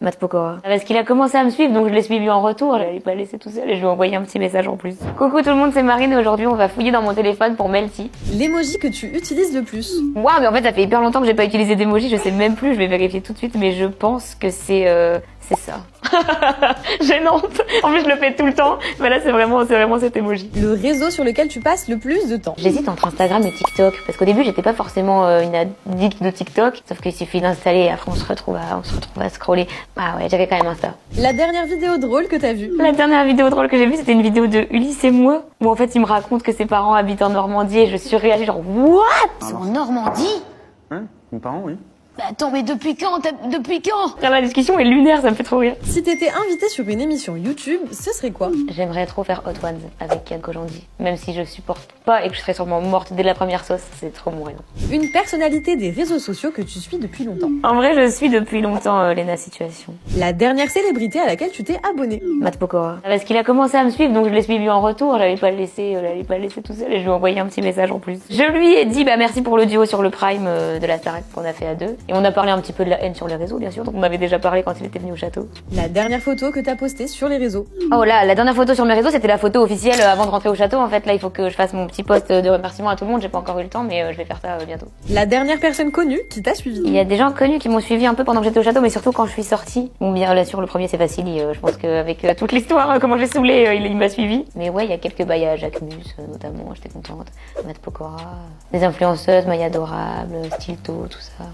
Matt Pokora. Parce qu'il a commencé à me suivre, donc je l'ai suivi en retour. Je l'ai pas laissé tout seul et je lui ai envoyé un petit message en plus. Coucou tout le monde, c'est Marine et aujourd'hui on va fouiller dans mon téléphone pour Melty. L'emoji que tu utilises le plus. Waouh, mais en fait ça fait hyper longtemps que j'ai pas utilisé d'emoji, je sais même plus, je vais vérifier tout de suite, mais je pense que c'est ça. Gênante. En plus je le fais tout le temps, mais là c'est vraiment cet emoji. Le réseau sur lequel tu passes le plus de temps. J'hésite entre Instagram et TikTok, parce qu'au début j'étais pas forcément une addict de TikTok, sauf qu'il suffit d'installer et après on se retrouve à scroller. Ah ouais, j'avais quand même Insta. La dernière vidéo drôle que t'as vue. La dernière vidéo drôle que j'ai vue, c'était une vidéo de Ulysse et moi, où en fait il me raconte que ses parents habitent en Normandie et je surréagis genre what? C'est en Normandie? Hein? Mes parents, oui. Bah attends, mais depuis quand? Depuis quand? La discussion est lunaire, ça me fait trop rire. Si t'étais invité sur une émission YouTube, ce serait quoi? J'aimerais trop faire Hot Ones avec Kian Kojandi, même si je supporte pas et que je serais sûrement morte dès la première sauce, c'est trop mon rêve. Une personnalité des réseaux sociaux que tu suis depuis longtemps. En vrai, je suis depuis longtemps Lena Situation. La dernière célébrité à laquelle tu t'es abonné. Matt Pokora. Parce qu'il a commencé à me suivre, donc je l'ai suivi en retour, j'allais pas le laisser tout seul et je lui ai envoyé un petit message en plus. Je lui ai dit merci pour le duo sur le Prime de la Starac qu'on a fait à deux. Et on a parlé un petit peu de la haine sur les réseaux, bien sûr, donc on avait déjà parlé quand il était venu au château. La dernière photo que t'as postée sur les réseaux. Oh là, la dernière photo sur mes réseaux, c'était la photo officielle avant de rentrer au château. En fait, là, il faut que je fasse mon petit post de remerciement à tout le monde. J'ai pas encore eu le temps, mais je vais faire ça bientôt. La dernière personne connue qui t'a suivi. Il y a des gens connus qui m'ont suivi un peu pendant que j'étais au château, mais surtout quand je suis sortie. Bon, bien là, sur le premier, c'est facile. Je pense qu'avec toute l'histoire, comment je l'ai saoulé, il m'a suivi. Mais ouais, il y a quelques bails à Jacques Mus, notamment. J'étais contente. Matt Pokora, des influenceuses, Maya Adorable, Stilto, tout ça.